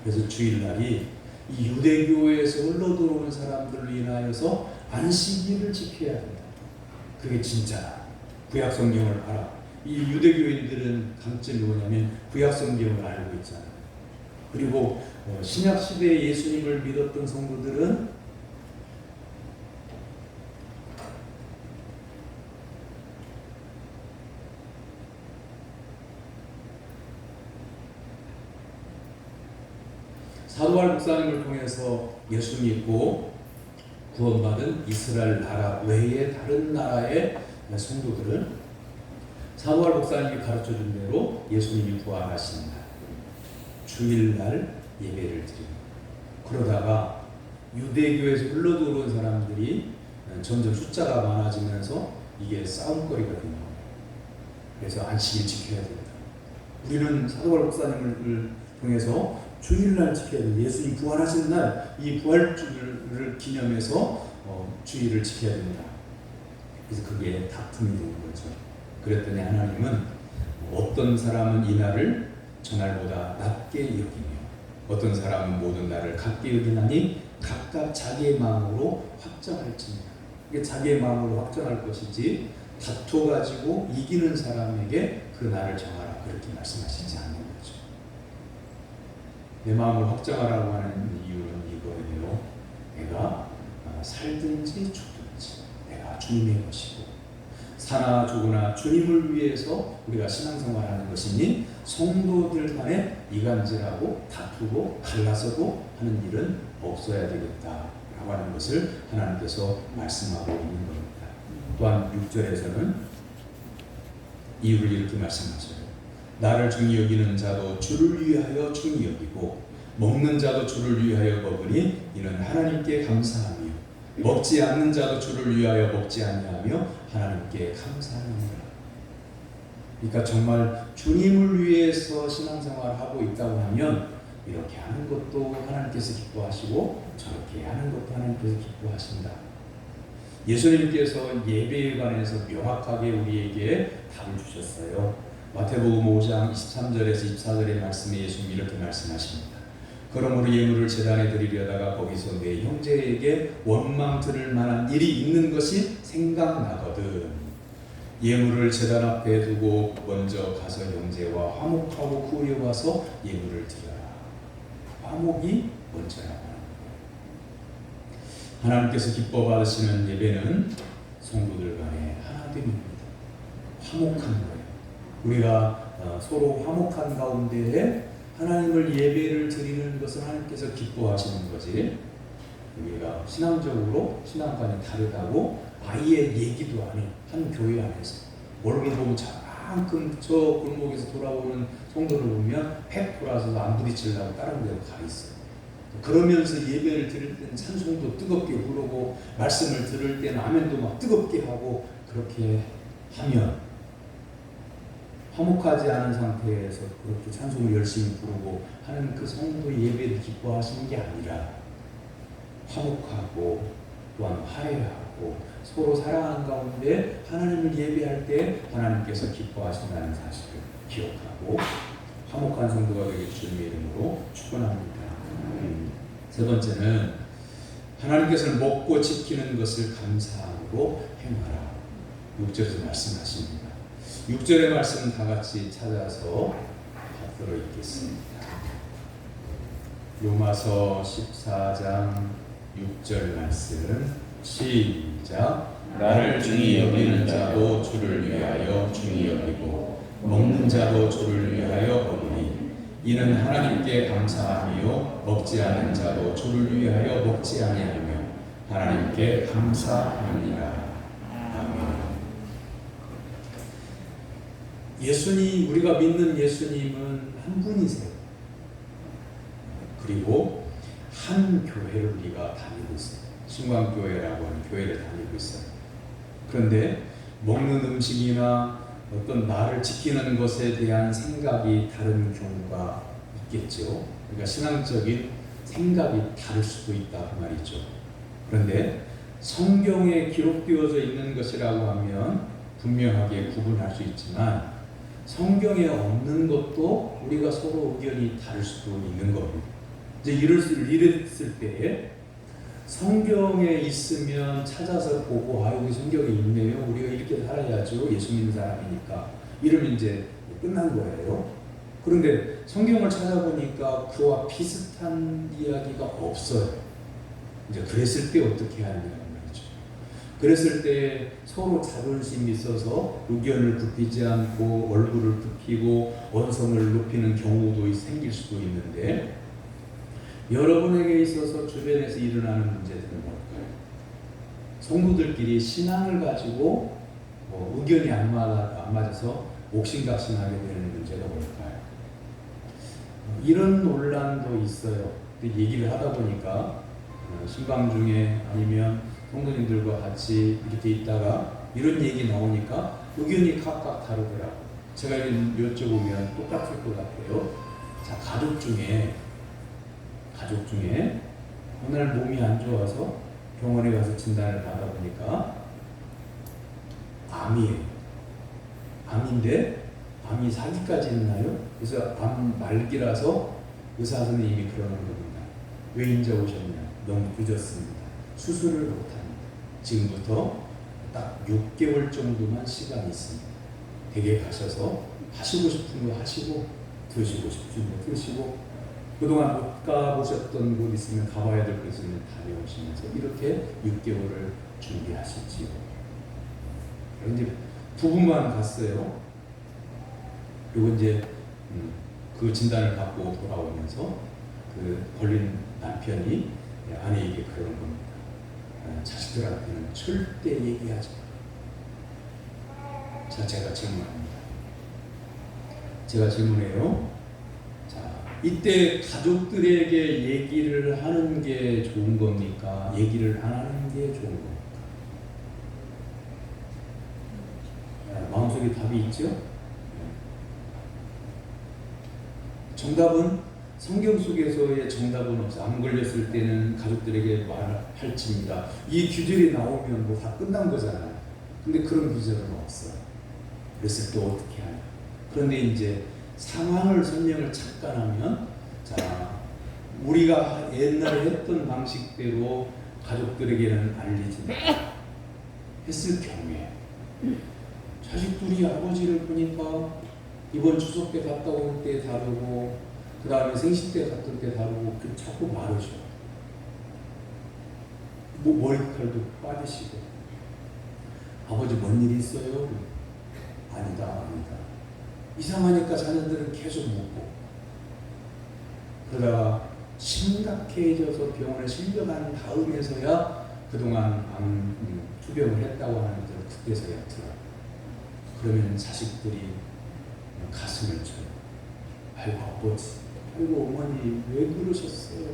그래서 주일날이 이 유대교에서 흘러들어오는 사람들로 인하여서 안식일을 지켜야 된다. 그게 진짜 구약 성경을 알아. 이 유대교인들은 강점이 뭐냐면 구약 성경을 알고 있잖아요. 그리고 신약 시대에 예수님을 믿었던 성도들은 사도 바울 목사님을 통해서 예수 믿고 구원받은 이스라엘 나라 외의 다른 나라의 성도들은 사도 바울 목사님이 가르쳐준 대로 예수님이 부활하신 날 주일날 예배를 드립니다. 그러다가 유대교에서 흘러들어온 사람들이 점점 숫자가 많아지면서 이게 싸움거리가 된 겁니다. 그래서 안식일 지켜야 됩니다. 우리는 사도 바울 목사님을 통해서 주일날 지켜야 됩니다. 예수님 부활하신 날 이 부활주를 기념해서 주일을 지켜야 됩니다. 그래서 그게 다툼이 되는 거죠. 그랬더니 하나님은 어떤 사람은 이 날을 저날보다 낮게 여기며 어떤 사람은 모든 날을 같게 여기나니 각각 자기의 마음으로 확정할지니라. 이게 자기의 마음으로 확정할 것이지 다퉈가지고 이기는 사람에게 그 날을 정하라 그렇게 말씀하시지 않는 거죠. 내 마음을 확정하라고 하는 이유는 이거예요. 내가 살든지 죽든지 내가 주님의 것이고 사나 죽으나 주님을 위해서 우리가 신앙생활하는 것이니 성도들 간에 이간질하고 다투고 갈라서고 하는 일은 없어야 되겠다라고 하는 것을 하나님께서 말씀하고 있는 겁니다. 또한 6절에서는 이유를 이렇게 말씀하셔요. 나를 중히 여기는 자도 주를 위하여 중히 여기고 먹는 자도 주를 위하여 먹으니 이는 하나님께 감사하며 먹지 않는 자도 주를 위하여 먹지 아니하며 하나님께 감사하느니라. 그러니까 정말 주님을 위해서 신앙생활을 하고 있다고 하면 이렇게 하는 것도 하나님께서 기뻐하시고 저렇게 하는 것도 하나님께서 기뻐하신다. 예수님께서 예배에 관해서 명확하게 우리에게 답을 주셨어요. 마태복음 5장 23절에서 24절의 말씀에 예수님이 이렇게 말씀하십니다. 그러므로 예물을 제단에 드리려다가 거기서 내 형제에게 원망 들을 만한 일이 있는 것이 생각나거든. 예물을 제단 앞에 두고 먼저 가서 형제와 화목하고 후에 와서 예물을 드려라. 화목이 먼저라고 하는 거예요. 하나님께서 기뻐 받으시는 예배는 성도들 간의 하나됨입니다. 화목한 거예요. 우리가 서로 화목한 가운데에 하나님을 예배를 드리는 것은 하나님께서 기뻐하시는 거지. 우리가 신앙적으로 신앙관이 다르다고 아예 얘기도 안 해. 한 교회 안에서 얼굴 보면 저만큼 저 골목에서 돌아오는 성도를 보면 팩 돌아서 안 부딪히려고 다른 데로 가 있어요. 그러면서 예배를 드릴 때는 찬송도 뜨겁게 부르고 말씀을 들을 때는 아멘도 막 뜨겁게 하고 그렇게 하면 화목하지 않은 상태에서 그렇게 찬송을 열심히 부르고 하는 그 성도의 예배를 기뻐하시는 게 아니라 화목하고 또한 화해하고 사랑하고 서로 사랑하는 가운데 하나님을 예배할 때 하나님께서 기뻐하신다는 사실을 기억하고 화목한 성도가 되길 주님의 이름으로 축원합니다. 세 번째는 하나님께서는 먹고 지키는 것을 감사함으로 행하라. 6절에서 말씀하십니다. 6절의 말씀은 다 같이 찾아서 받들어 읽겠습니다. 로마서 14장 6절 말씀 시작. 나를 중히 여기는 자도 주를 위하여 중히 여기고 먹는 자도 주를 위하여 먹으니 이는 하나님께 감사하며 먹지 않은 자도 주를 위하여 먹지 아니하며 하나님께 감사합니다. 아멘. 우리가 믿는 예수님은 한 분이세요. 그리고 한 교회를 우리가 다니고 있어요. 신광교회라고 하는 교회를 다니고 있어요. 그런데 먹는 음식이나 어떤 나를 지키는 것에 대한 생각이 다른 경우가 있겠죠. 그러니까 신앙적인 생각이 다를 수도 있다 그 말이죠. 그런데 성경에 기록되어져 있는 것이라고 하면 분명하게 구분할 수 있지만 성경에 없는 것도 우리가 서로 의견이 다를 수도 있는 겁니다. 이제 이랬을 때에 성경에 있으면 찾아서 보고 여기 성경에 있네요. 우리가 이렇게 살아야죠. 예수 믿는 사람이니까. 이러면 이제 끝난 거예요. 그런데 성경을 찾아보니까 그와 비슷한 이야기가 없어요. 이제 그랬을 때 어떻게 하느냐는 말이죠. 그랬을 때 서로 자존심이 있어서 의견을 굽히지 않고 얼굴을 굽히고 언성을 높이는 경우도 생길 수도 있는데 여러분에게 있어서 주변에서 일어나는 문제들은 뭘까요? 성도들끼리 신앙을 가지고 의견이 안 맞아서 옥신각신하게 되는 문제가 뭘까요? 이런 논란도 있어요. 얘기를 하다 보니까 신방 중에 아니면 성도님들과 같이 이렇게 있다가 이런 얘기 나오니까 의견이 각각 다르더라고요. 제가 여쭤보면 똑같을 것 같아요. 자, 가족 중에 어느 날 몸이 안 좋아서 병원에 가서 진단을 받아보니까 암이에요. 암인데 암이 사기까지 있나요? 그래서 암 말기라서 의사 선생님이 그러는 겁니다. 왜 인제 오셨냐? 너무 늦었습니다. 수술을 못합니다. 지금부터 딱 6개월 정도만 시간이 있습니다. 댁에 가셔서 하시고 싶은 거 하시고 드시고 싶은 거 드시고 그동안 못 가보셨던 곳 있으면 가봐야 될 곳 있으면 다녀오시면서 이렇게 6개월을 준비하셨지요. 이제 부부만 갔어요. 그리고 이제 그 진단을 받고 돌아오면서 그 걸린 남편이 아내에게 그러는 겁니다. 자식들한테는 절대 얘기하지 마. 자, 제가 질문합니다. 제가 질문해요. 이때 가족들에게 얘기를 하는 게 좋은 겁니까? 얘기를 안 하는 게 좋은 겁니까? 마음속에 답이 있죠? 정답은 성경 속에서의 정답은 없어요. 암 걸렸을 때는 가족들에게 말할지입니다. 이 규절이 나오면 뭐 다 끝난 거잖아요. 근데 그런 규절은 없어요. 그랬을 때 어떻게 하냐? 그런데 이제 상황을 설명을 잠깐 하면 자, 우리가 옛날에 했던 방식대로 가족들에게는 알리지 했을 경우에 자식들이 아버지를 보니까 이번 추석 때 갔다 올 때 다르고 그 다음에 생신 때 갔던 때 다르고 자꾸 말하죠. 뭐 머리칼도 빠지시고 아버지 뭔 일 있어요? 아니다. 이상하니까 자녀들은 계속 묻고 그러다가 심각해져서 병원에 실려간 다음에서야 그동안 투병을 했다고 하는 분들은 그때서야 들어요. 그러면 자식들이 가슴을 쳐요. 아이고 아버지, 아이고 어머니 왜 그러셨어요?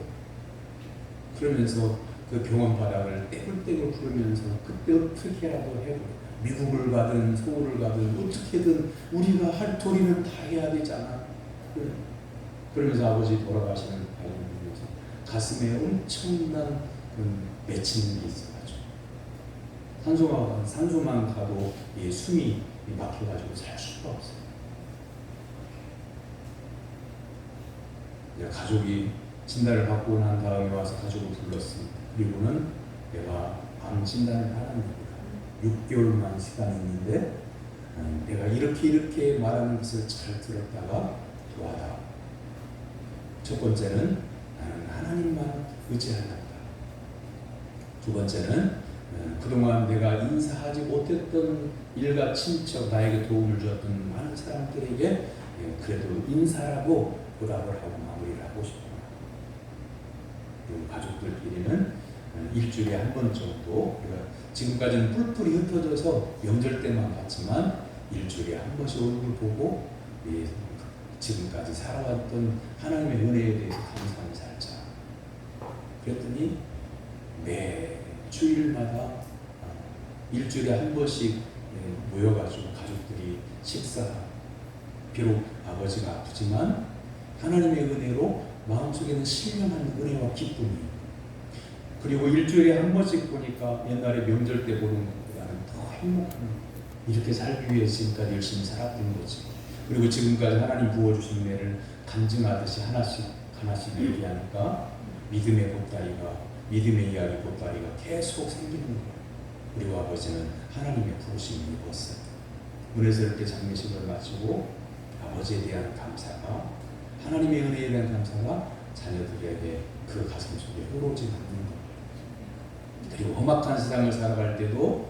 그러면서 그 병원 바닥을 떼굴떼굴 구르면서 그때 어떻게라도 해보려 미국을 가든 서울을 가든 어떻게든 우리가 할 도리는 다 해야 되잖아. 그러면서 아버지 돌아가시는 바람을 보면서 가슴에 엄청난 그런 맺히는 게 있어가지고. 그런데 그 가족들이 그 병원 바닥을 떼굴떼굴 구르면서 그때 어떻게라도 해보려. 미국을 가든 서울을 가든 어떻게든 우리가 할 도리는 다 해야 되잖아. 그러면서 아버지 돌아가시는 바람을 보면서 가슴에 엄청난 그런 맺히는 게 있어가지고. 산소만 가도 이 숨이 막혀가지고 살 수가 없어요. 이제 가족이 진단을 받고 난 다음에 와서 가족을 불렀습니다. 그리고는 내가 암 진단을 받았는데 6개월만 시간이 있는데 내가 이렇게 말하는 것을 잘 들었다가 도와다. 첫 번째는 나는 하나님만 의지한다. 두 번째는 그동안 내가 인사하지 못했던 일가 친척, 나에게 도움을 주었던 많은 사람들에게 그래도 인사라고 보답을 하고 마무리를 하고 싶구나. 그리고 가족들끼리는 일주일에 한 번 정도, 우리가 지금까지는 뿔뿔이 흩어져서 명절 때만 봤지만 일주일에 한 번씩 얼굴 보고 지금까지 살아왔던 하나님의 은혜에 대해서 감사하며 살자. 그랬더니 매 주일마다 일주일에 한 번씩 모여가지고 가족들이 식사하고, 비록 아버지가 아프지만 하나님의 은혜로 마음속에는 신령한 은혜와 기쁨이, 그리고 일주일에 한 번씩 보니까 옛날에 명절 때 보는 것보다는 더 행복한, 이렇게 살기 위해 지금까지 열심히 살았던 거지. 그리고 지금까지 하나님 부어주신 은혜를 간증하듯이 하나씩 얘기하니까 믿음의 이야기 보따리가 계속 생기는 거예요. 그리고 아버지는 하나님의 부르심을 입었어요. 은혜스럽게 장례식을 마치고 아버지에 대한 감사가, 하나님의 은혜에 대한 감사가 자녀들에게 그 가슴 속에 흐르지 않는 거예요. 그리고 험악한 세상을 살아갈 때도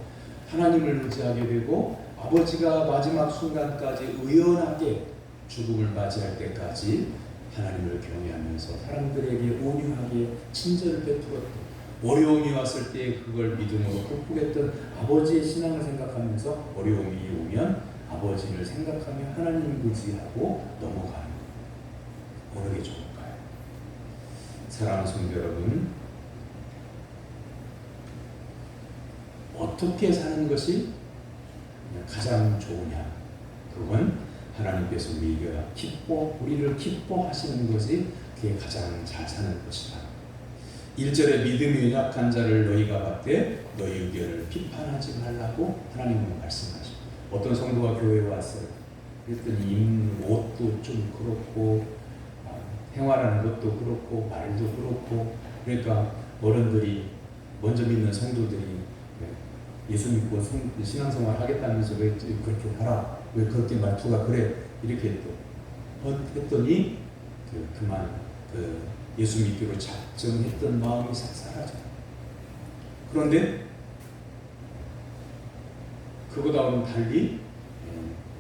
하나님을 의지하게 되고, 아버지가 마지막 순간까지 의연하게 죽음을 맞이할 때까지 하나님을 경외하면서 사람들에게 온유하게 친절을 베풀었던, 어려움이 왔을 때 그걸 믿음으로 극복했던 아버지의 신앙을 생각하면서 어려움이 오면 아버지를 생각하며 하나님을 의지하고 넘어가는 것, 어느 게 좋을까요? 사랑하는 성도 여러분, 어떻게 사는 것이 가장 좋으냐? 그건 하나님께서 우리를 기뻐하시는 것이 그게 가장 잘 사는 것이다. 1절에 믿음이 연약한 자를 너희가 받되 너희 의견을 비판하지 말라고 하나님은 말씀하시고, 어떤 성도가 교회에 왔어요. 그랬더니 입는 옷도 좀 그렇고 생활하는 것도 그렇고 말도 그렇고, 그러니까 어른들이, 먼저 믿는 성도들이 예수 믿고 신앙생활 하겠다면서 왜 그렇게 하라, 왜 그렇게 말투가 그래, 이렇게 또 했더니 그만 예수 믿기로 작정했던 마음이 싹 사라져요. 그런데 그보다는 달리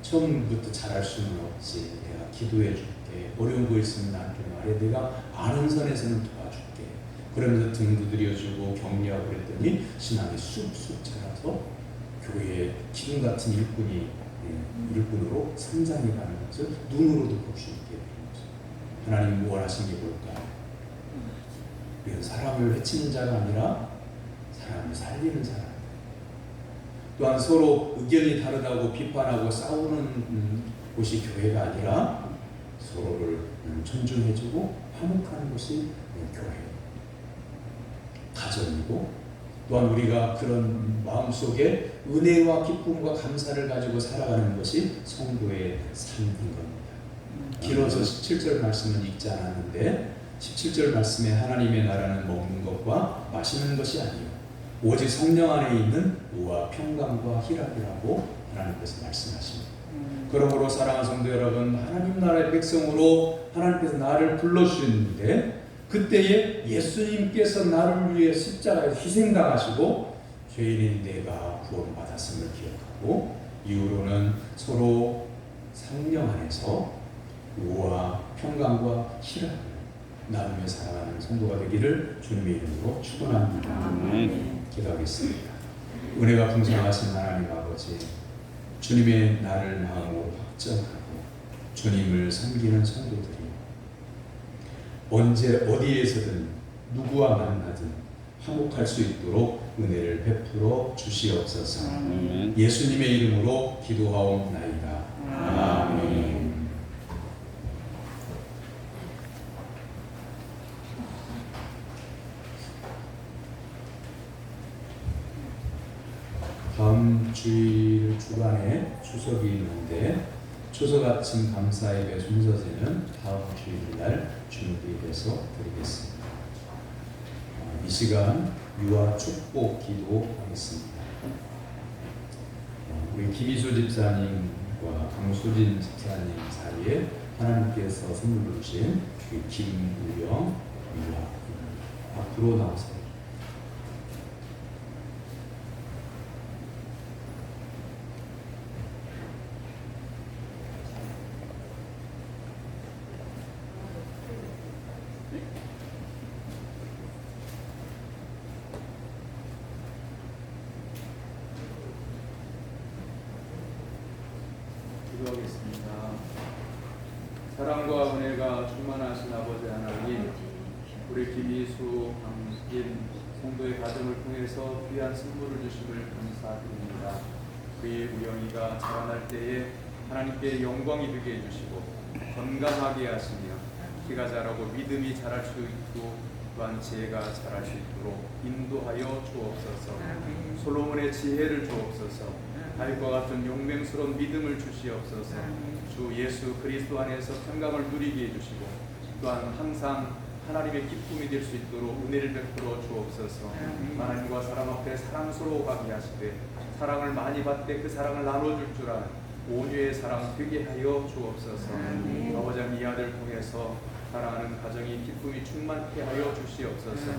처음부터 잘할 수는 없지, 내가 기도해 줄게, 어려운 거 있으면 나한테 말해, 내가 아는 선에서는 도와줄게, 그러면서 등 두드려주고 격려하고 그랬더니 신앙이 쑥쑥 자라서 교회의 기둥 같은 일꾼으로 성장해가는 것을 눈으로도 볼 수 있게 되는 거죠. 하나님 뭘 하신 게 뭘까요? 우리는 사람을 해치는 자가 아니라 사람을 살리는 사람. 또한 서로 의견이 다르다고 비판하고 싸우는 곳이 교회가 아니라 서로를 존중해주고 화목하는 것이 교회. 가정이고, 또한 우리가 그런 마음속에 은혜와 기쁨과 감사를 가지고 살아가는 것이 성도의 삶인 겁니다. 길어서 17절 말씀은 읽지 않았는데 17절 말씀에 하나님의 나라는 먹는 것과 마시는 것이 아니요 오직 성령 안에 있는 의와 평강과 희락이라고 하나님께서 말씀하십니다. 그러므로 사랑하는 성도 여러분, 하나님 나라의 백성으로 하나님께서 나를 불러주셨는데, 그때에 예수님께서 나를 위해 십자가에 희생당하시고 죄인인 내가 구원받았음을 기억하고, 이후로는 서로 성령 안에서 의와 평강과 희락을 나누며 살아가는 성도가 되기를 주님의 이름으로 축원합니다. 기도하겠습니다. 은혜가 풍성하신 하나님 아버지, 주님의 나를 마음으로 확정하고 주님을 섬기는 성도들이 언제 어디에서든 누구와 만나든 화목할 수 있도록 은혜를 베풀어 주시옵소서. 예수님의 이름으로 기도하옵나이다. 아멘. 다음 주일 주간에 추석이 있는데 추석 아침 감사예배 순서제는 다음 주일날 준비해서 드리겠습니다. 이 시간 유아 축복 기도하겠습니다. 우리 김희수 집사님과 강수진 집사님 사이에 하나님께서 선물로 주신 김우영 유아 앞으로 나오세요. 기도하겠습니다. 사랑과 은혜가 충만하신 아버지 하나님, 우리 김희수, 강수진 성도의 가정을 통해서 귀한 선물을 주심을 감사드립니다. 우리 우영이가 자라날 때에 하나님께 영광이 되게 해주시고 건강하게 하시며 키가 자라고 믿음이 자랄 수 있고 또한 지혜가 자랄 수 있도록 인도하여 주옵소서. 솔로몬의 지혜를 주옵소서. 다윗과 같은 용맹스러운 믿음을 주시옵소서. 주 예수 그리스도 안에서 평강을 누리게 해주시고 또한 항상 하나님의 기쁨이 될 수 있도록 은혜를 베풀어 주옵소서. 하나님과 사람 앞에 사랑스러워가게 하시되 사랑을 많이 받되 그 사랑을 나눠줄 줄 아는 온유의 사랑 되게 하여 주옵소서. 아버지 이 아들 통해서 사랑하는 가정이 기쁨이 충만케 하여 주시옵소서.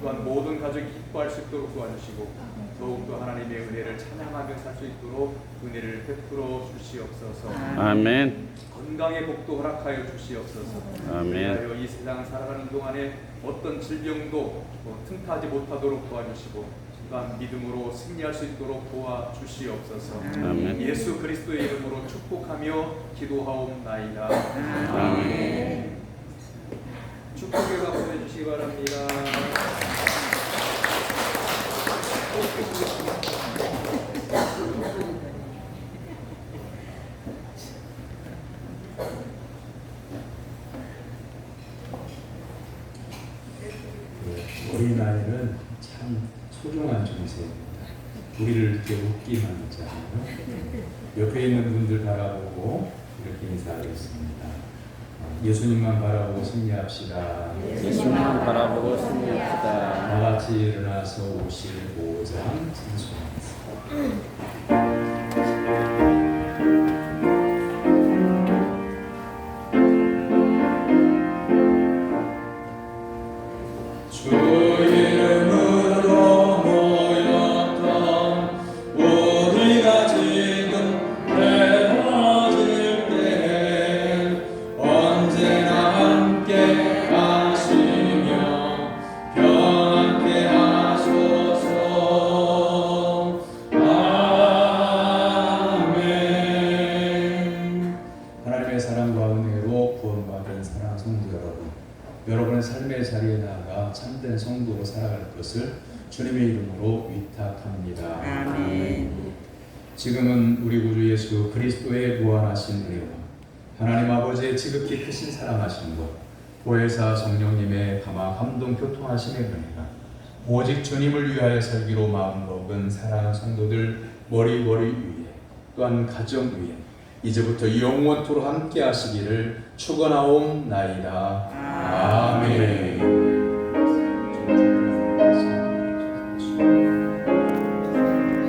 또한 모든 가족이 기뻐할 수 있도록 도와주시고 더욱더 하나님의 은혜를 찬양하며 살 수 있도록 은혜를 베풀어 주시옵소서. 아멘. 건강의 복도 허락하여 주시옵소서. 아멘. 이 세상 살아가는 동안에 어떤 질병도 틈타지 못하도록 도와주시고 또한 믿음으로 승리할 수 있도록 도와주시옵소서. 아멘. 예수 그리스도의 이름으로 축복하며 기도하옵나이다. 아멘. 축복의 박수 해주시기 바랍니다. 어린아이는 참 소중한 존재입니다. 우리를 이렇게 웃게 만들잖아요. 옆에 있는 분들 바라보고 이렇게 인사하겠습니다. 예수님만 바라보고 승리합시다. 예수님만 바라보고 승리합시다. 나같이 일어나서 55장 찬송합니다. 주 이름으로 모였던 우리가 지금 헤어질 때 언제나 함께 하시며 평안케 하소서. 아멘. 하나님의 사랑과 은혜로 구원받은 사랑하는 성도 여러분, 여러분의 삶의 자리에 나아가 참된 성도로 살아갈 것을 주님의 이름으로 위탁합니다. 아멘. 지금은 우리 구주 예수 그리스도의 무한하신 은혜와 하나님 아버지의 지극히 크신 사랑하심과 보혜사 성령님의 감화 감동 교통하심의 은혜가 오직 주님을 위하여 살기로 마음먹은 사랑하는 성도들 머리 위에 또한 가정 위에 이제부터 영원토록 함께 하시기를 축원하옵나이다. 아멘.